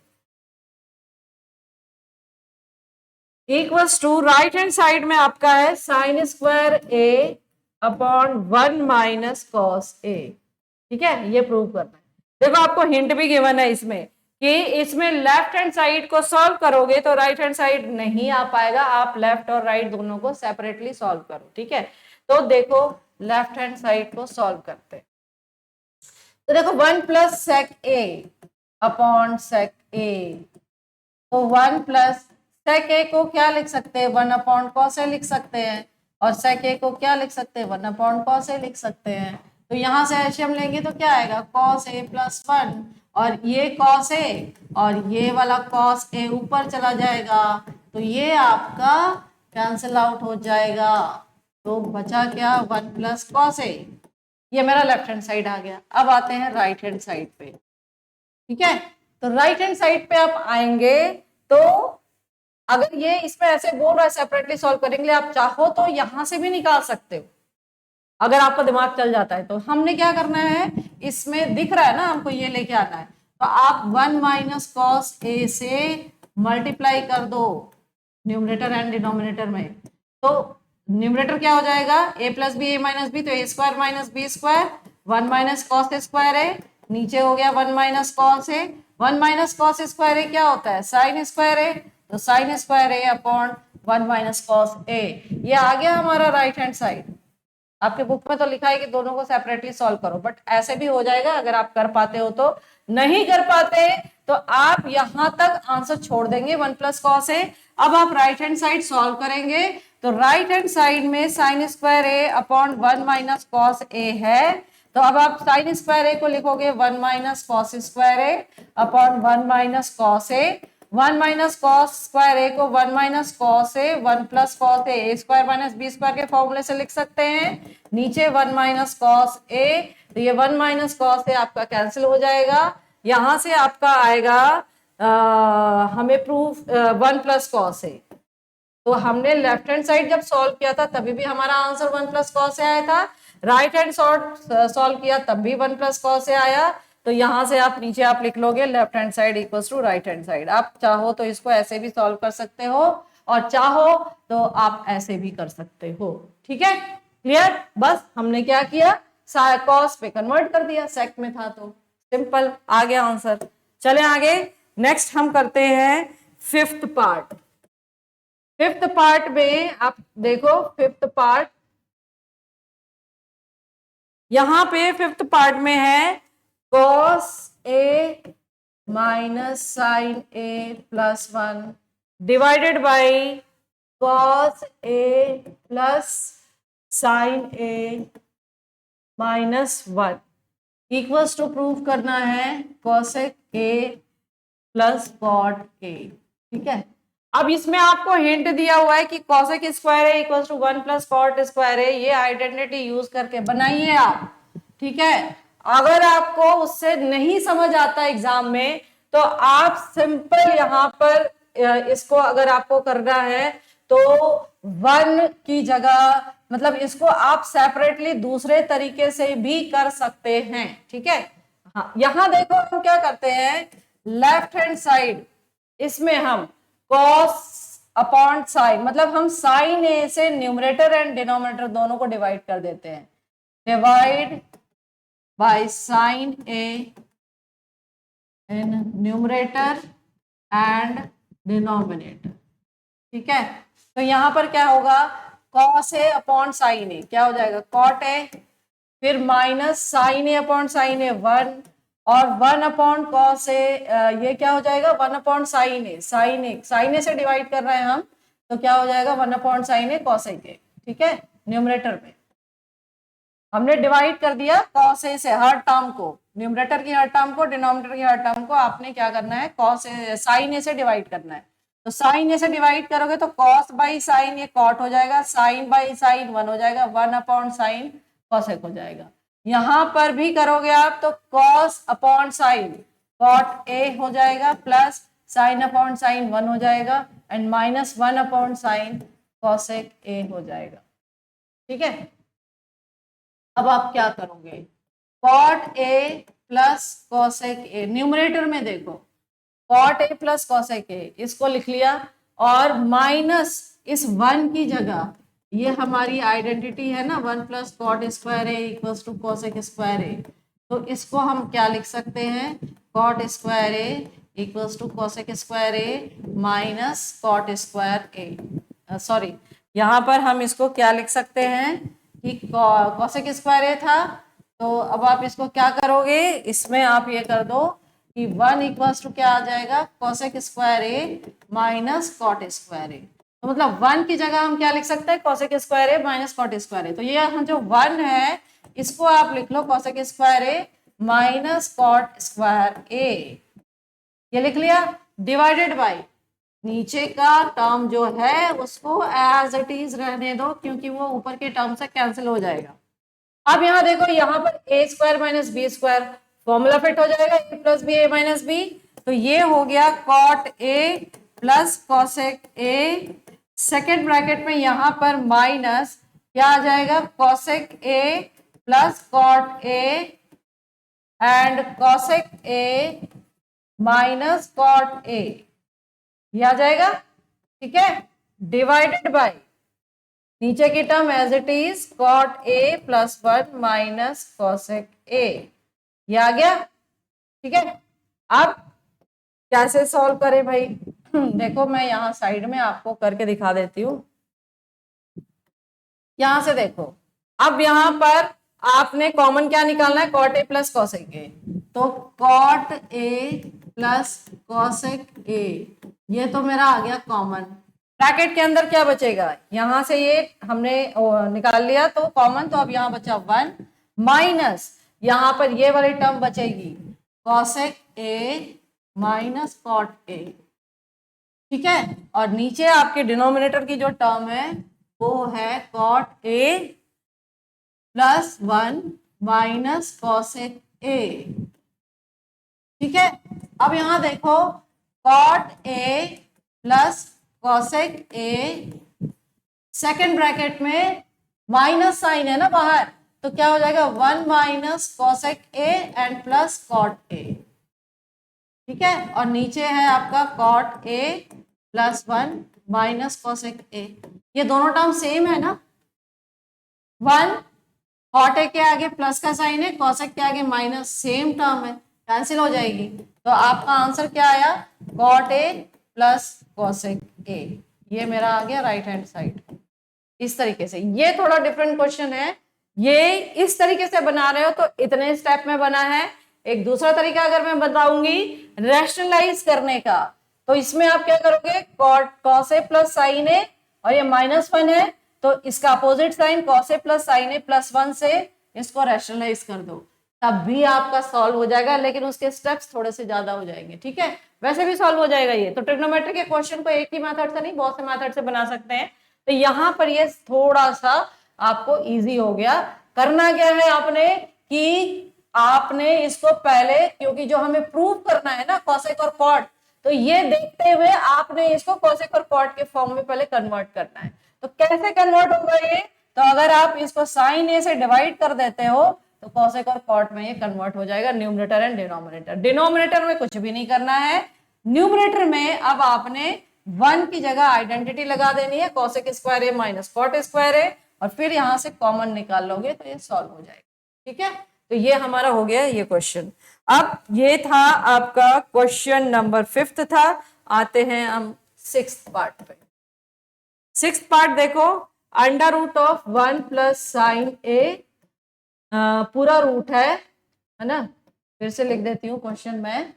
equals to, right hand side में आपका है sine square A upon 1 minus cos A. ठीक है, ये प्रूव करना है। देखो आपको हिंट भी गिवन है इसमें कि इसमें लेफ्ट हैंड साइड को सॉल्व करोगे तो राइट हैंड साइड नहीं आ पाएगा, आप लेफ्ट और राइट दोनों को सेपरेटली सॉल्व करो। ठीक है, तो देखो लेफ्ट हैंड साइड को सॉल्व करते हैं। तो देखो 1 plus sec A upon sec ए, तो 1 प्लस सेक ए को क्या लिख सकते हैं 1 अपॉन कॉस ए लिख सकते हैं, और सेक ए को क्या लिख सकते हैं 1 अपॉन कॉस ए लिख सकते हैं। तो यहाँ से एलसीएम लेंगे तो क्या आएगा कॉस ए प्लस 1, और ये कॉस ए और ये वाला कॉस ए ऊपर चला जाएगा, तो ये आपका कैंसिल आउट हो जाएगा। तो बचा क्या 1 प्लस कॉस ए, ये मेरा लेफ्ट हैंड साइड आ गया। अब आते हैं राइट हैंड साइड पे। ठीक है, तो राइट हैंड साइड पे आप आएंगे तो अगर ये इसमें ऐसे बोल रहा है सेपरेटली सॉल्व करेंगे, आप चाहो तो यहां से भी निकाल सकते हो अगर आपका दिमाग चल जाता है। तो हमने क्या करना है, इसमें दिख रहा है ना हमको, ये लेके आना है, तो आप 1 माइनस कॉस ए से मल्टीप्लाई कर दो न्यूमरेटर एंड डिनोमिनेटर में। तो न्यूमरेटर क्या हो जाएगा A plus B A minus B, तो A square minus B square, 1 minus cos square A, नीचे हो गया 1 minus cos A, 1 minus cos square A क्या होता है साइन स्क्वायर ए, तो sine square A upon 1 minus cos A, ये आ गया हमारा राइट हैंड साइड। आपके बुक में तो लिखा है कि दोनों को सेपरेटली सॉल्व करो, बट ऐसे भी हो जाएगा अगर आप कर पाते हो तो। नहीं कर पाते तो आप यहां तक आंसर छोड़ देंगे 1 प्लस कॉस ए। अब आप राइट हैंड साइड सॉल्व करेंगे तो राइट हैंड साइड में sign square A upon 1 minus cos ए है, तो अब आप साइन स्क्वायर ए को लिखोगे 1 minus cos square A upon 1 minus cos A. 1 minus cos square ए को 1 minus cos A 1 plus cos A square minus B square के फॉर्मूले से लिख सकते हैं। नीचे 1 माइनस कॉस ए, तो ये 1 माइनस कॉस ए आपका कैंसिल हो जाएगा। यहां से आपका आएगा हमें प्रूफ 1 प्लस कॉस ए। तो हमने लेफ्ट हैंड साइड जब सॉल्व किया था तभी भी हमारा आंसर 1 प्लस कॉस ए आया था, राइट हैंड सॉल्व किया तब भी 1 प्लस कॉस ए आया। तो यहां से आप नीचे आप लिख लोगे left hand side equals to right hand side. आप चाहो तो इसको ऐसे भी सॉल्व कर सकते हो और चाहो तो आप ऐसे भी कर सकते हो। ठीक है, क्लियर। बस हमने क्या किया, कॉस पे कन्वर्ट कर दिया, सेक में था तो सिंपल आ गया आंसर। चले आगे, नेक्स्ट हम करते हैं फिफ्थ पार्ट। फिफ्थ पार्ट में आप देखो, फिफ्थ पार्ट यहां पे फिफ्थ पार्ट में है cos a minus sine A plus 1 divided by cos a plus sine A minus 1 equals to prove करना है cosec a plus cot a। ठीक है, अब इसमें आपको हिंट दिया हुआ है कि cosec स्क्वायर है equals to 1 plus cot square है, ये आइडेंटिटी यूज करके बनाइए आप। ठीक है, अगर आपको उससे नहीं समझ आता एग्जाम में तो आप सिंपल यहां पर इसको अगर आपको करना है तो 1 की जगह मतलब इसको आप सेपरेटली दूसरे तरीके से भी कर सकते हैं। ठीक है, हाँ यहां देखो हम क्या करते हैं, लेफ्ट हैंड साइड इसमें हम cos अपॉन साइन, मतलब हम साइन ए से न्यूमरेटर एंड डिनोमिनेटर दोनों को डिवाइड कर देते हैं, divide by sine A in numerator and denominator. ठीक है, तो यहां पर क्या होगा, cos ए अपॉन साइन ए क्या हो जाएगा cot ए, फिर minus sine A upon sine A 1 और 1 अपॉन कॉस ए, ये क्या हो जाएगा 1 अपॉन साइन ए, साइन ए से डिवाइड कर रहे हैं हम तो क्या हो जाएगा 1 upon sine A cosec A. ठीक है, न्यूमरेटर में हमने डिवाइड कर दिया कॉस ए से हर टर्म को, न्यूमरेटर की हर टर्म को, डिनोमिनेटर की हर टर्म को आपने क्या करना है कॉस ए साइन ए से डिवाइड करना है। तो साइन ए से डिवाइड करोगे तो कॉस बाई साइन ये कॉट हो जाएगा, साइन बाई साइन 1 हो जाएगा, 1 अपॉन साइन कॉसेक हो जाएगा। यहां पर भी करोगे आप तो cos upon sine cot A हो जाएगा प्लस साइन अपॉन साइन 1 हो जाएगा and minus 1 upon sine cosec A हो जाएगा। ठीक है, अब आप क्या करोगे, cot A plus cosec A, numerator में देखो cot A plus cosec A इसको लिख लिया और माइनस इस 1 की जगह ये हमारी आइडेंटिटी है ना 1 plus cot square A equals to cosec square A, तो इसको हम क्या लिख सकते हैं cot square A equals to cosec square A minus cot square A. Sorry, यहाँ पर हम इसको क्या लिख सकते हैं कि कॉसेक स्क्वायर ए था, तो अब आप इसको क्या करोगे, इसमें आप ये कर दो कि 1 इक्वल्स टू क्या आ जाएगा cosec square A minus cot square A. तो मतलब 1 की जगह हम क्या लिख सकते हैं cosec square A minus cot square A. तो ये यहाँ जो 1 है इसको आप लिख लो cosec square A minus cot square A, ये लिख लिया, डिवाइडेड बाय नीचे का टर्म जो है उसको एज इट इज रहने दो क्योंकि वो ऊपर के टर्म से कैंसिल हो जाएगा। अब यहाँ देखो यहाँ पर A square minus B square formula fit हो जाएगा, A plus B A minus B, तो ये हो गया cot A plus cosec A, second bracket में यहाँ पर माइनस क्या आ जाएगा cosec A plus cot A and cosec A minus cot A, ये आ जाएगा। ठीक है, डिवाइडेड बाय नीचे की term as it is cot A plus 1 minus cosec A, ये आ गया। ठीक है, अब कैसे सॉल्व करें भाई देखो मैं यहाँ साइड में आपको करके दिखा देती हूँ। यहां से देखो अब यहाँ पर आपने कॉमन क्या निकालना है, cot A plus cosec A. तो cot A plus cosec A, ये तो मेरा आ गया कॉमन। ब्रैकेट के अंदर क्या बचेगा, यहां से ये हमने निकाल लिया तो कॉमन, तो अब यहाँ बचा 1 माइनस यहां पर ये वाली टर्म बचेगी cosec A minus cot A. ठीक है, और नीचे आपके डिनोमिनेटर की जो टर्म है वो है cot A plus 1 minus cosec A. ठीक है, अब यहां देखो cot A plus cosec A, second bracket में माइनस साइन है ना बाहर, तो क्या हो जाएगा 1 minus cosec A and plus cot A. ठीक है, और नीचे है आपका cot A plus 1 minus cosec A. ये दोनों टर्म सेम है ना, 1 कॉट ए के आगे प्लस का साइन है, कॉसेक के आगे माइनस, सेम टर्म है, कैंसिल हो जाएगी। तो आपका आंसर क्या आया, cot A plus cosec A. ये मेरा आ गया राइट हैंड साइड। इस तरीके से, ये थोड़ा डिफरेंट क्वेश्चन है, ये इस तरीके से बना रहे हो तो इतने स्टेप में बना है। एक दूसरा तरीका अगर मैं बताऊंगी रैशनलाइज करने का, तो इसमें आप क्या करोगे, cos A plus sine A, और ये -1 है तो इसका opposite sine cos A plus sine A plus 1 से इसको रैशनलाइज कर दो, तब भी आपका सॉल्व हो जाएगा, लेकिन उसके स्टेप्स थोड़े से ज्यादा हो जाएंगे। ठीक है, वैसे भी सॉल्व हो जाएगा ये तो। ट्रिग्नोमेट्री के क्वेश्चन को एक ही मेथड से नहीं, बहुत से मेथड से बना सकते हैं, तो यहाँ पर ये थोड़ा सा आपको इजी हो गया। करना क्या है आपने कि आपने इसको पहले, क्योंकि जो हमें प्रूव करना है ना कॉसेक और कॉट, तो ये देखते हुए आपने इसको कॉसेक और कॉट के फॉर्म में पहले कन्वर्ट करना है। तो कैसे कन्वर्ट होगा ये, तो अगर आप इसको साइन ए से डिवाइड कर देते हो तो कॉसेक और कॉट में ये कन्वर्ट हो जाएगा, न्यूमरेटर एंड डिनोमिनेटर। डिनोमिनेटर में कुछ भी नहीं करना है, न्यूमरेटर में अब आपने 1 की जगह आइडेंटिटी लगा देनी है, cosec square A minus cot square A, और फिर यहां से कॉमन निकाल लोगे तो ये सॉल्व हो जाएगा। ठीक है, तो ये हमारा हो गया ये क्वेश्चन। अब ये था आपका क्वेश्चन नंबर 5 था। आते हैं हम 6th पार्ट पे। 6th पार्ट देखो, under root of 1 plus sine A, पूरा रूट है ना। फिर से लिख देती हूँ क्वेश्चन में,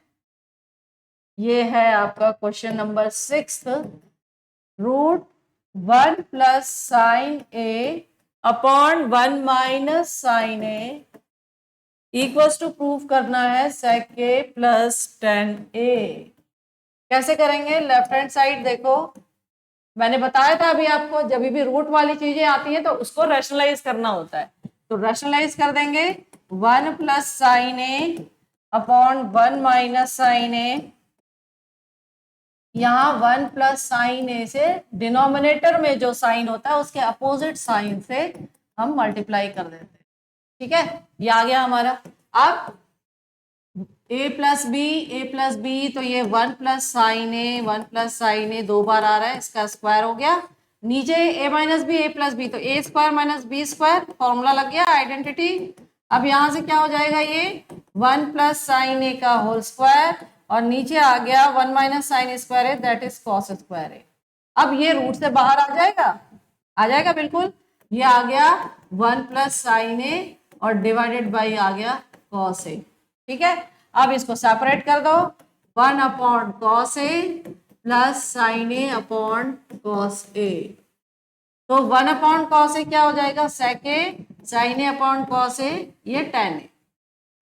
ये है आपका question number 6, root 1 plus sine A upon 1 minus sine A equals to proof करना है sec a plus tan a। कैसे करेंगे, लेफ्ट हैंड साइड देखो, मैंने बताया था अभी आपको, जब भी रूट वाली चीजें आती हैं तो उसको रैशनलाइज करना होता है। तो रैशनलाइज कर देंगे 1 plus sine A upon 1 minus sine ए। यहाँ 1 प्लस साइन ए से डिनोमिनेटर में जो साइन होता है उसके अपोजिट साइन से हम मल्टीप्लाई कर देते हैं। ठीक है, ये आ गया हमारा। अब a प्लस बी, तो ये 1 plus sine A, 1 plus sine A 2 बार आ रहा है, इसका स्क्वायर हो गया। नीचे a minus B, a plus B, तो a square minus B square, formula लग गया आइडेंटिटी। अब यहां से क्या हो जाएगा, ये 1 प्लस साइन ए का होल स्क्वायर, और नीचे आ गया 1 माइनस साइन स्क्वायर है, दैट इज कॉस स्क्वायर है। अब ये रूट से बाहर आ जाएगा बिल्कुल। ये आ गया 1 प्लस साइन ए और डिवाइडेड बाई आ गया कॉस ए। ठीक है, अब इसको सेपरेट कर दो, 1 upon cos A plus sine A upon cos ए। तो 1 अपॉन कॉस ए क्या हो जाएगा, sec A, sign A upon cos A, ये tan ए।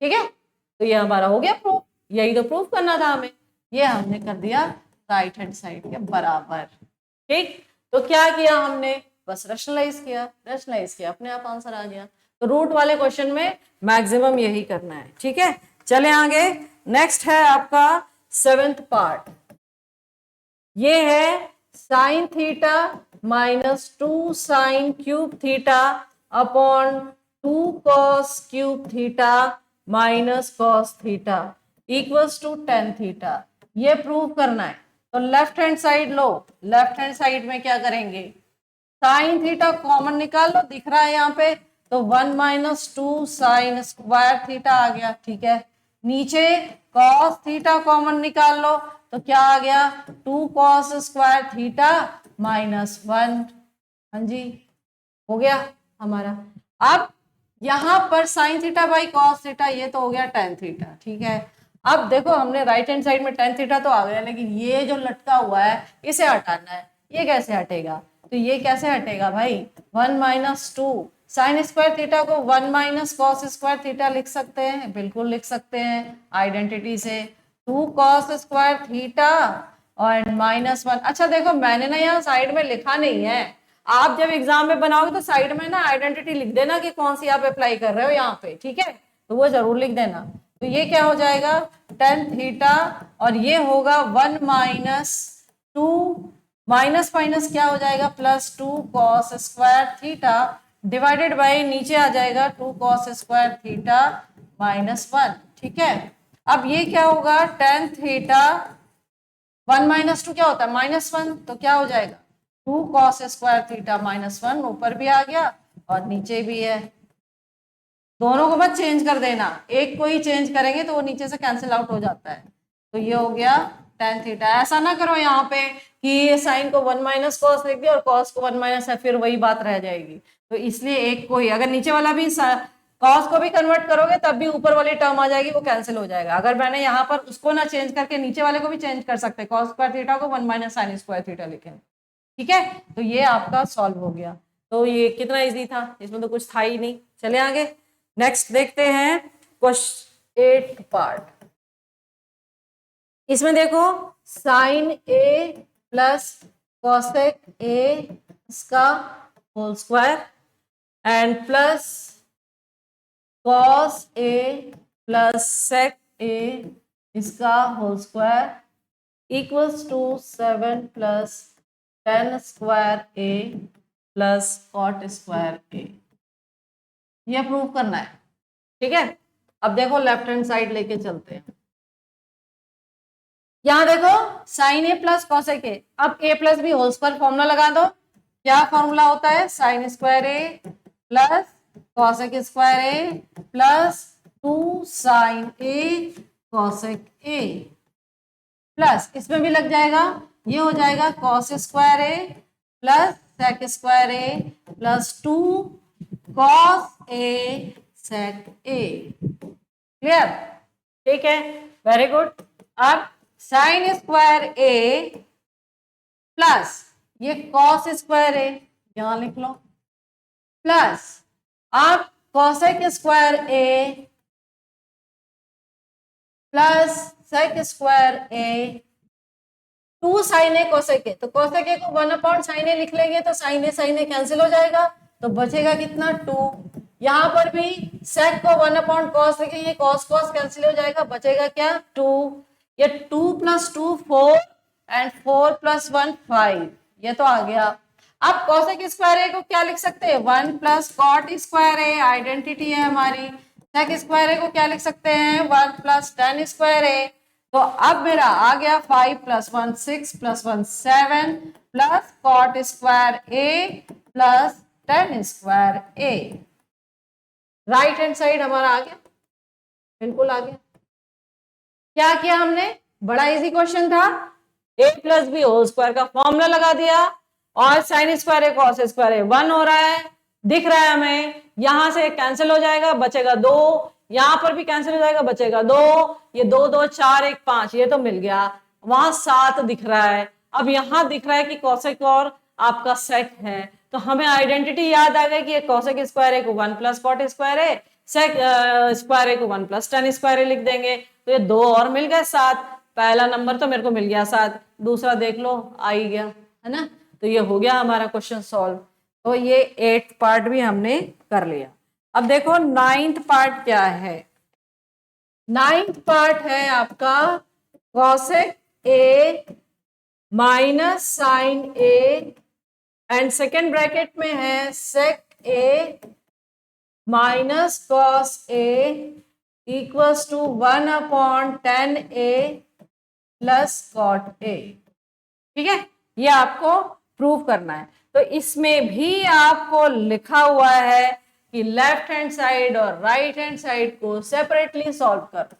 ठीक है, तो ये हमारा हो गया प्रूफ, यही तो प्रूफ करना था हमें, ये हमने कर दिया राइट हैंड साइड के बराबर। ठीक, तो क्या किया हमने, बस रैशनलाइज किया, अपने आप आंसर आ गया। तो रूट वाले क्वेश्चन में मैक्सिमम यही करना है। ठीक है, चले आगे। नेक्स्ट है आपका 7th पार्ट, ये है sine theta minus 2 sine cube theta upon 2 cos cube theta minus cos theta equals to tan theta. ये प्रूव करना है, तो लेफ्ट हैंड साइड लो, लेफ्ट हैंड साइड में क्या करेंगे, साइन थीटा कॉमन निकाल लो, दिख रहा है यहाँ पे, तो 1 माइनस 2 साइन स्क्वायर थीटा आ गया। ठीक है, नीचे कॉस थीटा कॉमन निकाल लो, तो क्या आ गया, 2 कॉस स्क्वायर थीटा माइनस 1। हाँ जी, हो गया हमारा। अब यहाँ पर sign theta by cos theta, ये तो हो गया टेन थीटा, ठीक है। अब देखो हमने राइट हैंड साइड में टेन थीटा तो आ गया, लेकिन ये जो लटका हुआ है इसे हटाना है, ये कैसे हटेगा? तो ये कैसे हटेगा भाई, 1 minus two sign square theta को 1 माइनस कॉस स्क्वायर थीटा लिख सकते हैं, बिल्कुल लिख सकते हैं आइडेंटिटी से, 2 कॉस स्क्वायर थीटा और -1। अच्छा देखो मैंने ना यहाँ साइड में लिखा नहीं है, आप जब एग्जाम में बनाओगे तो साइड में ना आइडेंटिटी लिख देना कि कौन सी आप अप्लाई कर रहे हो यहाँ पे, ठीक है, तो वो जरूर लिख देना। तो ये क्या हो जाएगा, टेन थीटा, और ये होगा 1 माइनस टू, माइनस माइनस क्या हो जाएगा, +2 cos square theta divided by नीचे आ जाएगा 2 कॉस स्क्वायर थीटा -1, ठीक है। अब ये क्या होगा, टेन थीटा 1 माइनस टू क्या होता है -1, तो क्या हो जाएगा 2 कॉस स्क्वायर थीटा -1, ऊपर भी आ गया और नीचे भी है, दोनों को बस चेंज कर देना, एक को ही चेंज करेंगे तो वो नीचे से कैंसिल आउट हो जाता है। तो ये हो गया टेन थीटा। ऐसा ना करो यहाँ पे कि साइन को 1 माइनस कॉस लिख दिया और कॉस को 1 माइनस है, फिर वही बात रह जाएगी। तो इसलिए एक को ही, अगर नीचे वाला भी कॉस को भी कन्वर्ट करोगे तब भी ऊपर वाली टर्म आ जाएगी, वो कैंसिल हो जाएगा। अगर मैंने यहाँ पर उसको ना चेंज करके नीचे वाले को भी चेंज कर सकते, कॉस स्क्वायर थीटा को 1 माइनस साइन स्क्वायर थीटा लिखें, ठीक है। तो ये आपका सॉल्व हो गया। तो ये कितना इजी था, इसमें तो कुछ था ही नहीं। चले आगे, नेक्स्ट देखते हैं क्वेश्चन 8 पार्ट। इसमें देखो sine A plus cosec A इसका whole square and plus cos A plus sec A इसका whole square equals to 7 plus tan square A plus cot square A. ये प्रूव करना है, ठीक है। अब देखो लेफ्ट हैंड साइड लेके चलते हैं। यहां देखो sine A plus cosec A, अब A plus B whole square formula लगा दो। क्या फॉर्मूला होता है, sine square A plus cosec square A plus 2 sine A cosec A, plus इसमें भी लग जाएगा, ये हो जाएगा cos square A plus sec square A plus 2 cos A sec A. Clear, ठीक है, वेरी गुड। अब साइन स्क्वायर ए प्लस ये कॉस स्क्वायर ए यहां लिख लो, प्लस अब cosec square A plus sec square A, 2 sine A cosec A, तो cosec ए को 1 साइन ए लिख लेंगे तो साइन ए कैंसिल हो जाएगा, तो बचेगा कितना 2। यहां पर भी सेक को 1 कॉस लिखेंगे, कॉस कॉस कैंसिल हो जाएगा, बचेगा क्या 2। ये 2 + 2 4 एंड 4 + 1 5, ये तो आ गया। अब कोसेक स्क्वायर ए को क्या लिख सकते हैं, 1 प्लस कॉट स्क्वायर ए, आइडेंटिटी है हमारी। सेक स्क्वायर ए को क्या लिख सकते हैं, 1 प्लस टेन स्क्वायर ए। तो अब मेरा आ गया 5 + 1 6 + 1 7 plus cot square A plus tan square A. Right hand side हमारा आ गया, बिल्कुल आ गया। क्या किया हमने, बड़ा इजी क्वेश्चन था, a plus B whole square का फॉर्मूला लगा दिया और sine square A cos square A 1 हो रहा है, दिख रहा है हमें, यहां से कैंसिल हो जाएगा, बचेगा 2, यहां पर भी कैंसिल हो जाएगा, बचेगा 2, ये 2 2 4 1 5, ये तो मिल गया, वहां 7 दिख रहा है। अब यहां दिख रहा है कि कॉसेक और आपका सेक है, तो हमें आइडेंटिटी याद आ गई कि कॉसेक स्क्वायर ए को 1 plus cot square A, sec square ए को 1 प्लस टेन स्क्वायर ए लिख देंगे, तो ये 2 और मिल गए 7। पहला नंबर तो मेरे को मिल गया 7, दूसरा देख लो आ ही गया, है ना। तो ये हो गया हमारा क्वेश्चन सॉल्व। तो ये 8th पार्ट भी हमने कर लिया। अब देखो 9th पार्ट क्या है। 9th पार्ट है आपका cosec A minus sine A and second bracket में है sec A minus cos A equals to 1/10 A plus cot A, ठीक है। ये आपको प्रूव करना है। तो इसमें भी आपको लिखा हुआ है कि लेफ्ट हैंड साइड और राइट हैंड साइड को सेपरेटली सॉल्व करो।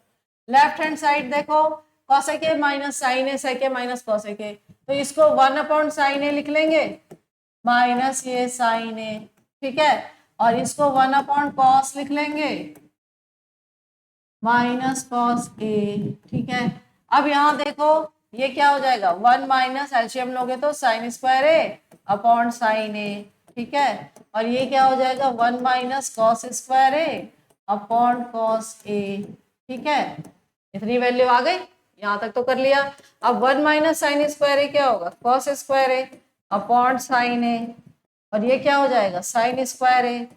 लेफ्ट हैंड साइड देखो cosec A minus sine A sec A minus cosec A, तो इसको 1/sin ए लिख लेंगे माइनस ये साइन ए, ठीक है। और इसको 1/cos लिख लेंगे माइनस कॉस ए। ठीक है, अब यहाँ देखो ये क्या हो जाएगा, 1 माइनस एलसीएम लोगे तो sine square A upon sine A. ठीक है, और ये क्या हो जाएगा 1 minus cos square A upon cos A. ठीक है, इतनी वैल्यू आ गई, यहाँ तक तो कर लिया। अब 1 माइनस साइन स्क्वायर ए क्या होगा, cos square A upon sine A, और ये क्या हो जाएगा sine square A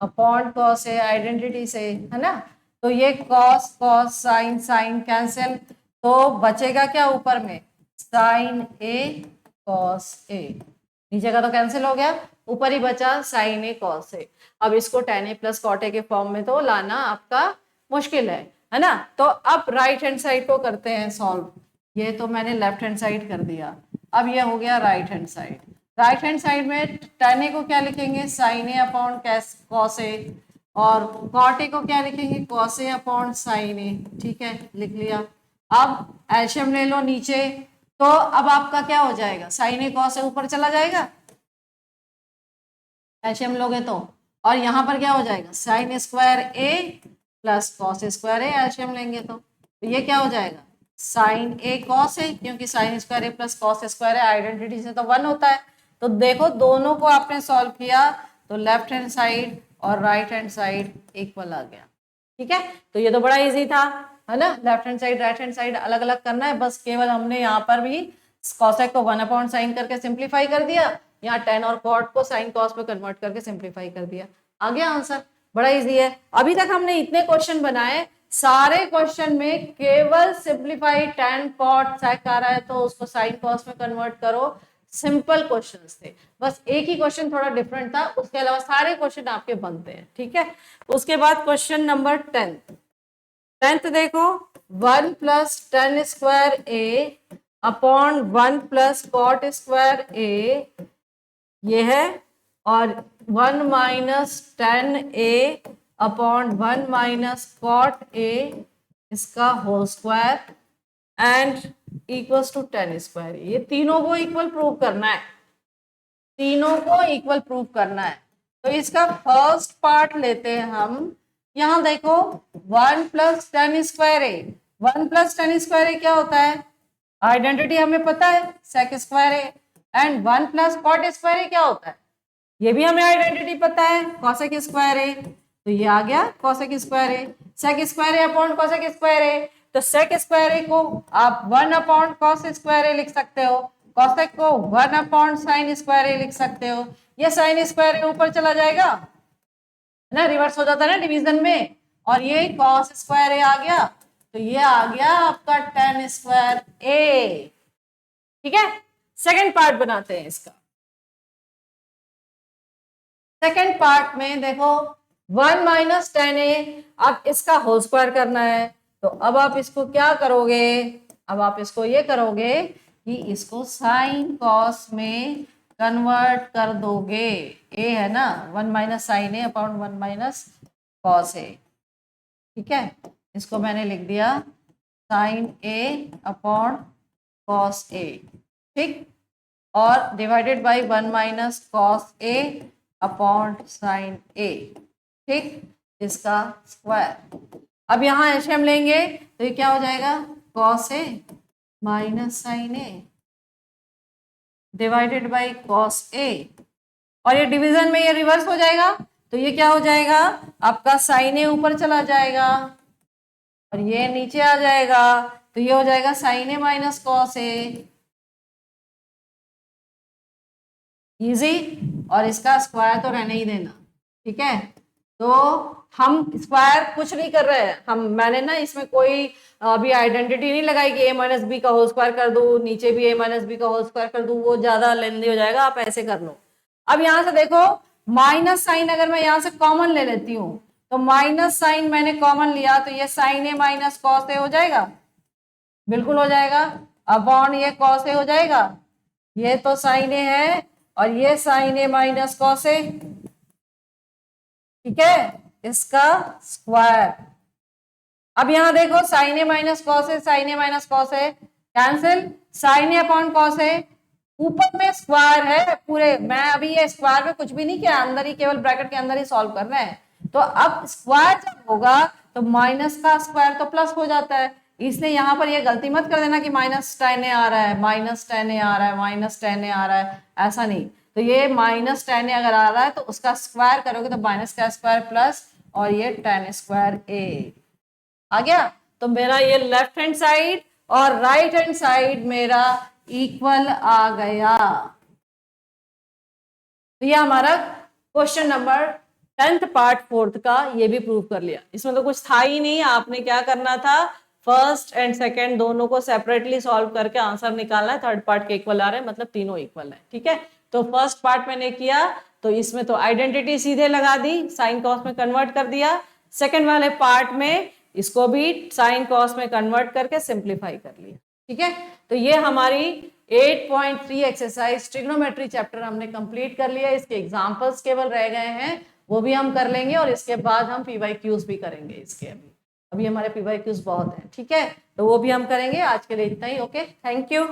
upon cos A, identity से, है ना। तो ये cos cos sine sine cancel, तो बचेगा क्या ऊपर में साइन ए कॉस ए, नीचे का तो कैंसिल हो गया, ऊपर ही बचा साइन ए कॉस ए। अब इसको tan a plus cot A के फॉर्म में तो लाना आपका मुश्किल है ना। तो अब राइट हैंड साइड को करते हैं सॉल्व। ये तो मैंने लेफ्ट हैंड साइड कर दिया, अब ये हो गया right hand side. Right hand side में tan a को क्या लिखेंगे sign A upon cos A, और कॉट ए को क्या लिखेंगे cos A upon sine A. ठीक है, लिख लिया। अब एलसीएम ले लो नीचे, तो अब आपका क्या हो जाएगा साइन ए कॉस ए ऊपर चला जाएगा एलसीएम लोगे तो, और यहाँ पर क्या हो जाएगा sine square A plus cos square A LCM लेंगे तो ये क्या हो जाएगा साइन ए कॉस ए, क्योंकि sign square A plus cos square है आइडेंटिटी से तो 1 होता है। तो देखो दोनों को आपने सॉल्व किया तो लेफ्ट हैंड साइड और राइट हैंड साइड इक्वल आ गया। ठीक है, तो ये तो बड़ा इजी था, है ना। Left hand side right hand side अलग अलग करना है, बस केवल हमने यहाँ पर भी कॉसेक को 1 अपॉन साइन करके सिंप्लीफाई कर दिया, यहाँ टेन और कॉट को साइन कॉस में कन्वर्ट करके सिंप्लीफाई कर दिया, आ गया आंसर। बड़ा इजी है। अभी तक हमने इतने क्वेश्चन बनाए, सारे क्वेश्चन में केवल सिंप्लीफाई टेन कॉट सेक आ रहा है तो उसको साइन कॉस में कन्वर्ट करो, सिंपल क्वेश्चंस थे। बस एक ही क्वेश्चन थोड़ा डिफरेंट था, उसके अलावा सारे क्वेश्चन आपके बनते हैं। ठीक है, उसके बाद क्वेश्चन नंबर 10th देखो, 1 plus tan square A upon 1 plus cot square A ये है, और 1 minus tan A upon 1 minus cot A इसका whole square and equals to tan square. ये तीनों को इक्वल प्रूव करना है, तीनों को इक्वल प्रूव करना है। तो इसका फर्स्ट पार्ट लेते हैं हम। यहां देखो 1 plus tan square A, 1 plus tan square A क्या होता है आइडेंटिटी हमें पता है sec square A, and 1 plus cot square A क्या होता है ये भी हमें आइडेंटिटी पता है कॉसेक स्क्वायर ए, तो ये आ गया cosec square A. Sec square A upon cosec square A, तो सेक स्क्वायर ए को आप 1 अपॉन कॉस स्क्वायर ए लिख सकते हो, कॉसेक को 1 अपॉन साइन स्क्वायर ए लिख सकते हो। ये साइन स्क्वायर ए ऊपर चला जाएगा ना, रिवर्स हो जाता है ना डिवीजन में, और ये कॉस स्क्वायर ए आ गया, तो ये आ गया आपका टेन स्क्वायर ए। ठीक है, सेकंड पार्ट बनाते हैं इसका। सेकंड पार्ट में देखो 1 माइनस टेन ए, अब इसका होल स्क्वायर करना है, तो अब आप इसको क्या करोगे, अब आप इसको ये करोगे कि इसको साइन कॉस में कन्वर्ट कर दोगे। ए है ना 1 minus sine A upon 1 minus cos A. ठीक है, इसको मैंने लिख दिया sine A upon cos A, ठीक, और divided by 1 minus cos A upon sine A, ठीक, इसका स्क्वायर। अब यहाँ एलसीएम लेंगे तो ये क्या हो जाएगा cos A minus sine A divided by cos A, और ये डिवीजन में ये रिवर्स हो जाएगा, तो ये क्या हो जाएगा आपका साइन ए ऊपर चला जाएगा और ये नीचे आ जाएगा, तो ये हो जाएगा sign A minus cos A, easy. और इसका स्क्वायर तो रहने ही देना। ठीक है, तो हम स्क्वायर कुछ नहीं कर रहे हैं, मैंने ना इसमें कोई अभी आइडेंटिटी नहीं लगाई कि a माइनस बी का होल स्क्वायर कर दूं, नीचे भी a माइनस बी का होल स्क्वायर कर दूं, वो ज्यादा लेंदी हो जाएगा, आप ऐसे कर लो। अब यहां से देखो माइनस साइन अगर मैं यहां से कॉमन ले लेती हूँ, तो माइनस साइन मैंने कॉमन लिया, तो ये साइन ए माइनस कॉस ए हो जाएगा, बिल्कुल हो जाएगा, अपॉन ये कॉस ए हो जाएगा, ये तो साइन ए है और ये sign A minus cos A, ठीक है, इसका स्क्वायर। अब यहां देखो sine A minus cos A, sign A minus cos A cancel, sign A upon cos ए, ऊपर में स्क्वायर है पूरे, मैं अभी ये स्क्वायर में कुछ भी नहीं किया, अंदर ही केवल ब्रैकेट के अंदर ही सॉल्व कर रहे हैं। तो अब स्क्वायर जब होगा तो माइनस का स्क्वायर तो प्लस हो जाता है, इसलिए यहां पर ये गलती मत कर देना कि -10 आ रहा है, -10 आ रहा है, -10 आ रहा है, ऐसा नहीं। तो ये -10 अगर आ रहा है तो उसका स्क्वायर करोगे तो माइनस का स्क्वायर प्लस और ये 10 स्क्वायर आ गया। तो मेरा ये लेफ्ट हैंड साइड और राइट हैंड साइड मेरा इक्वल आ गया। तो ये हमारा question number 10th part 4th का ये भी प्रूव कर लिया। इसमें तो कुछ था ही नहीं, आपने क्या करना था, फर्स्ट एंड सेकंड दोनों को सेपरेटली सॉल्व करके आंसर निकालना है। थर्ड पार्ट के इक्वल आ रहे हैं मतलब तीनों इक्वल है, ठीक है। तो फर्स्ट पार्ट मैंने किया तो इसमें तो आइडेंटिटी सीधे लगा दी, साइन कॉस में कन्वर्ट कर दिया। सेकंड वाले पार्ट में इसको भी साइन कॉस में कन्वर्ट करके सिंप्लीफाई कर लिया, ठीक है। तो ये हमारी 8.3 एक्सरसाइज ट्रिग्नोमेट्री चैप्टर हमने कंप्लीट कर लिया। इसके एग्जांपल्स केवल रह गए हैं, वो भी हम कर लेंगे और इसके बाद हम PYQs भी करेंगे। इसके अभी अभी हमारे PYQs बहुत हैं, ठीक है, तो वो भी हम करेंगे। आज के लिए इतना ही, ओके, थैंक यू।